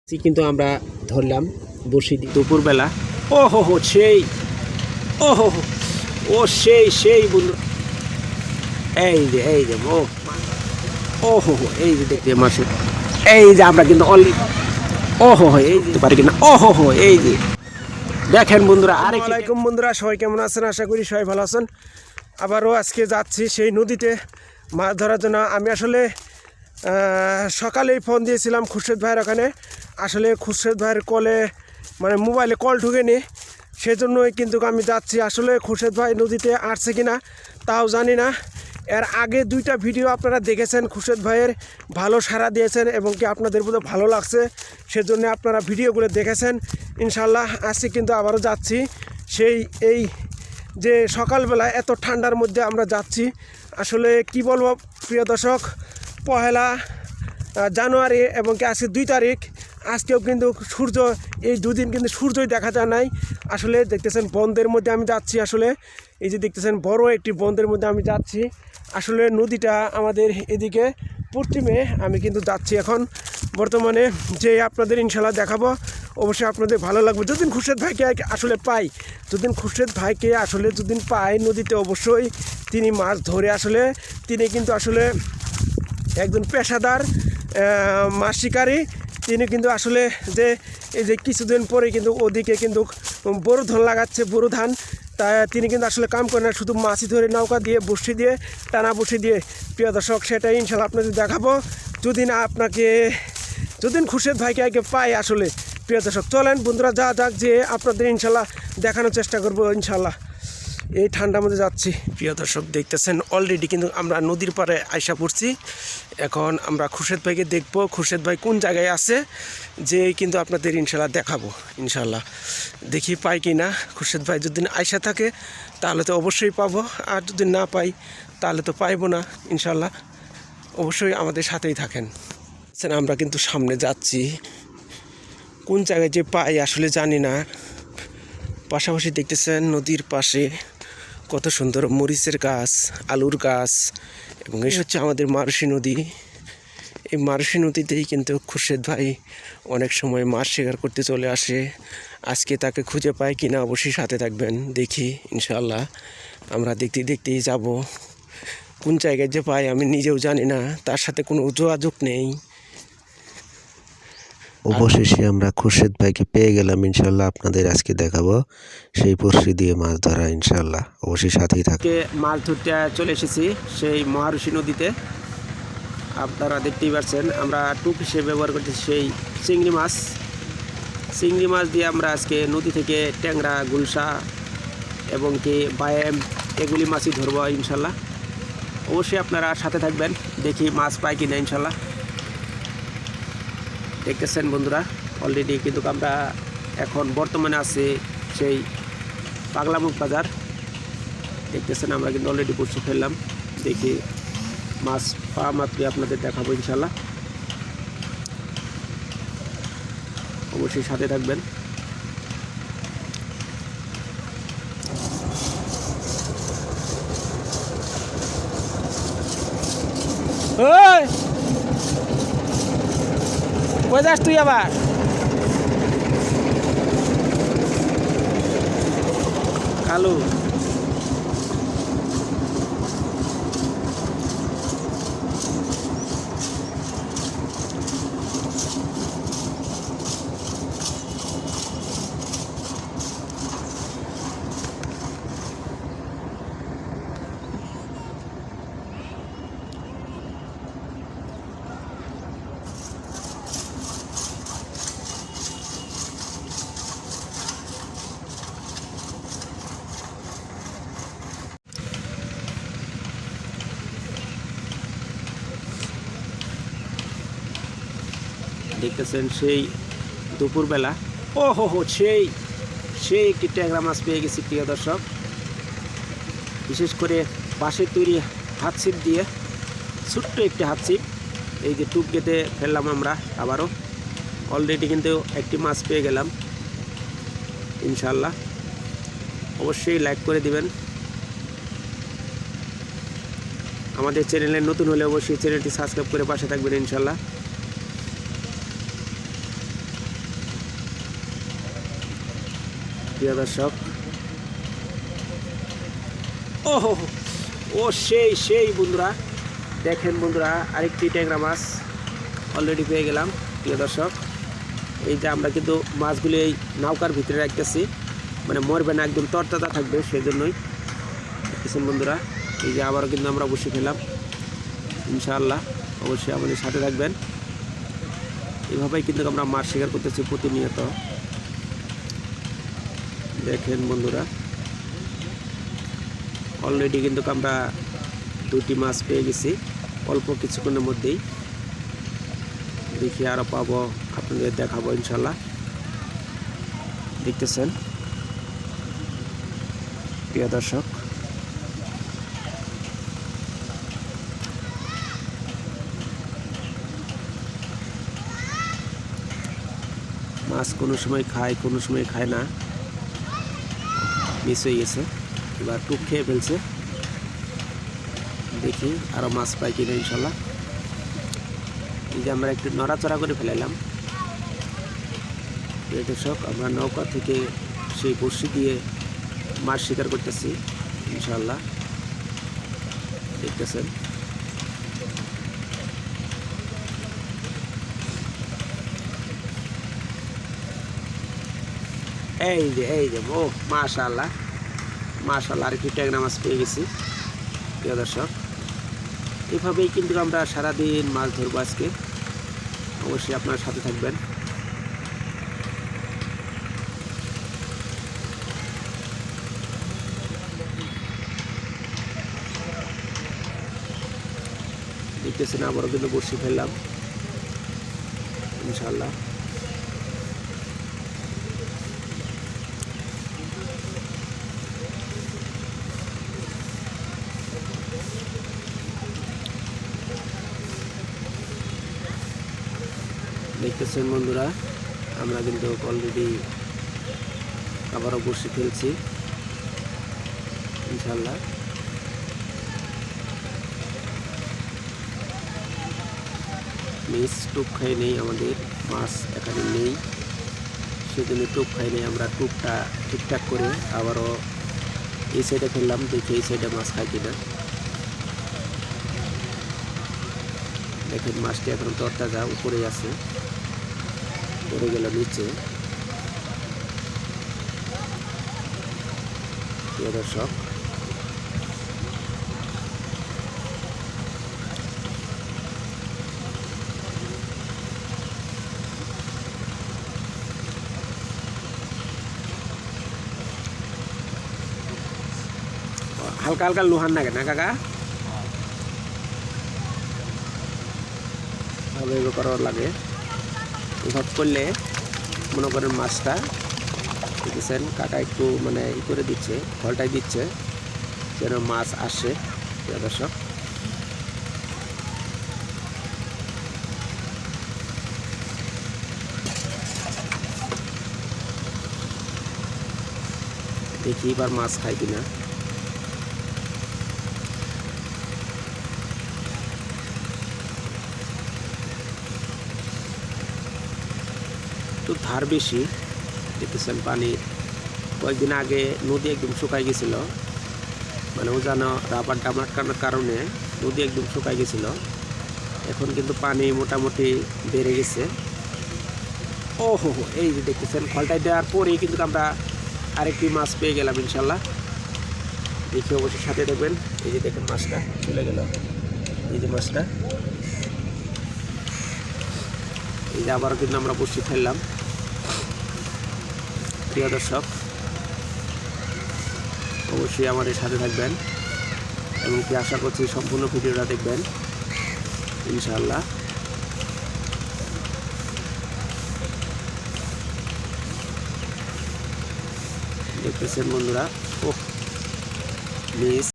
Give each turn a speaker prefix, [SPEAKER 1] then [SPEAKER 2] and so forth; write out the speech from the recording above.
[SPEAKER 1] কিন্তু আমরা ধরলাম বসি দুপুরবেলা। ও হো হো সেই ও হো হো ও সেই বন্ধু, এই যে ও হো হো এই যে দেখতে মাছ, এই যে আমরা কিন্তু অলরেডি ও হো হো এই যে পারি কিনা ও হো হো এই যে দেখেন বন্ধুরা। আসসালামু আলাইকুম বন্ধুরা, সবাই কেমন আছেন? আশা করি সবাই ভালো আছেন। আবারও আজকে যাচ্ছি সেই নদীতে মাছ ধরার জন্য। আমি আসলে সকালেই ফোন দিয়েছিলাম খুরশেদ ভাইয়ের ওখানে। আসলে খুরশেদ ভাইয়ের কলে মানে মোবাইলে কল ঢুকেনি, সেজন্যই কিন্তু আমি যাচ্ছি। আসলে খুরশেদ ভাই নদীতে আসছে কিনা তাও জানি না। এর আগে দুইটা ভিডিও আপনারা দেখেছেন, খুরশেদ ভাইয়ের ভালো সাড়া দিয়েছেন এবং কি আপনাদের বোধ ভালো লাগছে, সেজন্য আপনারা ভিডিওগুলো দেখেছেন। ইনশাল্লাহ আজকে কিন্তু আবারও যাচ্ছি সেই এই যে সকালবেলা এত ঠান্ডার মধ্যে আমরা যাচ্ছি। আসলে কি বলবো প্রিয় দর্শক, পহেলা জানুয়ারি এবং কি আজকে 2 তারিখ, আজকেও কিন্তু সূর্য এই দুদিন কিন্তু সূর্যই দেখা যায় নাই। আসলে দেখতেছেন বন্ধের মধ্যে আমি যাচ্ছি। আসলে এই যে দেখতেছেন বড় একটি বন্ধের মধ্যে আমি যাচ্ছি। আসলে নদীটা আমাদের এদিকে পশ্চিমে আমি কিন্তু যাচ্ছি এখন বর্তমানে, যে আপনাদের ইনশাল্লাহ দেখাবো। অবশ্যই আপনাদের ভালো লাগবে যদিন খুরশেদ ভাইকে আসলে পাই, যদিন খুরশেদ ভাইকে আসলে যদিন পাই নদীতে, অবশ্যই তিনি মাছ ধরে আসলে তিনি কিন্তু আসলে একজন পেশাদার মাছ শিকারী। তিনি কিন্তু আসলে যে এই যে কিছুদিন পরে কিন্তু ওদিকে কিন্তু বোরো ধান লাগাচ্ছে, বোরো ধান, তা তিনি কিন্তু আসলে কাম করে না, শুধু মাছই ধরে নৌকা দিয়ে বসি দিয়ে টানা বসি দিয়ে। প্রিয় দর্শক, সেটাই ইনশাল্লাহ আপনাদের দেখাবো যদিন যদিন খুরশেদ ভাইকে আগে পাই। আসলে প্রিয় দর্শক চলেন বন্ধুরা যাক যে আপনাদের ইনশাল্লাহ দেখানোর চেষ্টা করবো ইনশাল্লাহ। এই ঠান্ডার মধ্যে যাচ্ছি। প্রিয় দর্শক দেখতেছেন অলরেডি কিন্তু আমরা নদীর পাড়ে আইসা পড়ছি। এখন আমরা খুরশেদ ভাইকে দেখবো, খুরশেদ ভাই কোন জায়গায় আছে, যে কিন্তু আপনাদের ইনশাল্লাহ দেখাবো। ইনশাল্লাহ দেখি পাই কি না। খুরশেদ ভাই যদি আইসা থাকে তাহলে তো অবশ্যই পাবো, আর যদি না পাই তাহলে তো পাইবো না। ইনশাল্লাহ অবশ্যই আমাদের সাথেই থাকেন। আমরা কিন্তু সামনে যাচ্ছি, কোন জায়গায় যে পাই আসলে জানি না। পাশাপাশি দেখতেছেন নদীর পাশে কত সুন্দর মরিচের গাছ, আলুর গাছ, এবং এই হচ্ছে আমাদের মারুশি নদী। এই মারুশি নদীতেই কিন্তু খুরশেদ ভাই অনেক সময় মাছ শিকার করতে চলে আসে। আজকে তাকে খুঁজে পাই কিনা অবশ্যই সাথে থাকবেন, দেখি ইনশাল্লাহ। আমরা দেখতেই যাব। কোন জায়গায় যে পাই আমি নিজেও জানি না, তার সাথে কোনো যোগাযোগ নেই।
[SPEAKER 2] অবশেষে আমরা খুরশেদ ভাইকে পেয়ে গেলাম। ইনশাল্লাহ আপনাদের আজকে দেখাবো সেই বড়শি দিয়ে মাছ ধরা। ইনশাল্লাহ অবশ্যই সাথেই থাকবে।
[SPEAKER 1] মাছ ধরতে চলে এসেছি সেই মহারুষি নদীতে। আপনারা দেখতেই পাচ্ছেন আমরা টুপ হিসেবে ব্যবহার করতেছি সেই চিংড়ি মাছ দিয়ে আমরা আজকে নদী থেকে ট্যাংরা, গুলশা এবং কি বায়েম এগুলি মাছই ধরবো ইনশাল্লাহ। অবশ্যই আপনারা সাথে থাকবেন, দেখি মাছ পাই কিনা ইনশাল্লাহ। দেখতেছেন বন্ধুরা অলরেডি কিন্তু আমরা এখন বর্তমানে আছি সেই পাগলামুখ বাজার। দেখতেছেন আমরা কিন্তু অলরেডি বসে ফেললাম, দেখি মাছ পাওয়া মাত্রই আপনাদের দেখাবো ইনশাল্লাহ। অবশ্যই সাথে থাকবেন। কই যাস তুই আবার? কালু দেখতেছেন সেই দুপুরবেলা। ও হো হো সেই একটি ট্যাংরা মাছ পেয়ে গেছি প্রিয় দর্শক। বিশেষ করে বাঁশের তৈরি হাতছিপ দিয়ে, ছোট্ট একটি হাতছিপ, এই যে টুপ গেঁথে ফেললাম আমরা আবারও। অলরেডি কিন্তু একটি মাছ পেয়ে গেলাম ইনশাল্লাহ। অবশ্যই লাইক করে দিবেন। আমাদের চ্যানেলে নতুন হলে অবশ্যই চ্যানেলটি সাবস্ক্রাইব করে পাশে থাকবেন ইনশাল্লাহ। প্রিয় দর্শক, ওহো ও সেই সেই বন্ধুরা, দেখেন বন্ধুরা আরেকটি ট্যাংরা মাছ অলরেডি পেয়ে গেলাম। প্রিয় দর্শক, এই যে আমরা কিন্তু মাছগুলি এই নৌকার ভিতরে রাখতেছি, মানে মরবে না, একদম তরতাজা থাকবে, সেজন্যই দেখতেছেন বন্ধুরা। এই যে আবারও কিন্তু আমরা বসে ফেলাম, ইনশাআল্লাহ অবশ্যই আমাদের সাথে থাকবেন। এভাবেই কিন্তু আমরা মাছ শিকার করতেছি প্রতিনিয়ত। দেখেন বন্ধুরা, অলরেডি কিন্তু আমরা 2টি মাছ পেয়ে গেছি অল্প কিছুক্ষণের মধ্যেই। দেখি আরও পাবো, আপনাদের দেখাবো ইনশাল্লাহ। দেখতেছেন প্রিয় দর্শক, মাছ কোনো সময় খায়, কোনো সময় খায় না, মিস হয়ে গেছে, এবার টুক খেয়ে ফেলছে। দেখি আরও মাছ পাই কিনা ইনশাল্লাহ। এই যে আমরা একটু নড়াচড়া করে ফেলাইলাম। প্রিয় দর্শক, আমরা নৌকা থেকে সেই বড়শি দিয়ে মাছ শিকার করতেছি ইনশাল্লাহ। দেখতেছেন এই যে ও মাশাআল্লাহ মাশাআল্লাহ, আরেকটি ট্যাংরা মাছ পেয়ে গেছি। প্রিয় দর্শক, এভাবেই কিন্তু আমরা সারাদিন মাছ ধরবো আজকে, অবশ্যই আপনার সাথে থাকবেন। দেখতেছেন আবারও কিন্তু বড়শি ফেললাম ইনশাআল্লাহ। দেখতেছেন বন্ধুরা, আমরা কিন্তু অলরেডি আবারও বড়শি ফেলছি ইনশাআল্লাহ। মিস টুক খাই নেই, আমাদের মাছ এখানে নেই, সেজন্য টুক খাই নেই। আমরা টুকটা ঠিকঠাক করে আবারও এই সাইডে ফেললাম, দেখি এই সাইডে মাছ খাই কিনা। দেখেন মাছটি এখন তরতাজা উপরেই আছে, পড়ে গেল নিচে। প্রিয় দর্শক, হালকা হালকা লোহার নাগে না কাকা, ভাবে করার লাগে। এভাবে করলে মনে করেন মাছটা, দেখেছেন কাকা একটু মানে ই করে দিচ্ছে, ফলটাই দিচ্ছে যেন মাছ আসে। প্রিয় দর্শক, দেখি এবার মাছ খাই কিনা। তো ধার বেশি, দেখতেছেন পানি। কয়েকদিন আগে নদী একদম শুকাই গেছিল, মানে ওজানো রাবার ডাম আটকানোর কারণে নদী একদম শুকাই গেছিল। এখন কিন্তু পানি মোটামুটি বেড়ে গেছে। ও হো হো, এই যে দেখতেছেন ফলটাই দেওয়ার পরেই কিন্তু আমরা আরেকটি মাছ পেয়ে গেলাম ইনশাল্লাহ। দেখি অবশ্যই সাথে দেখবেন। এই যে দেখেন মাছটা চলে গেল, এই যে মাছটা, এই যে আবারও কিন্তু আমরা বসে ফেললাম। প্রিয় দর্শক, অবশ্যই আমাদের সাথে থাকবেন এবং কি আশা করছি সম্পূর্ণ ভিডিওটা দেখবেন ইনশাআল্লাহ। দেখতেছেন বন্ধুরা, ও মিস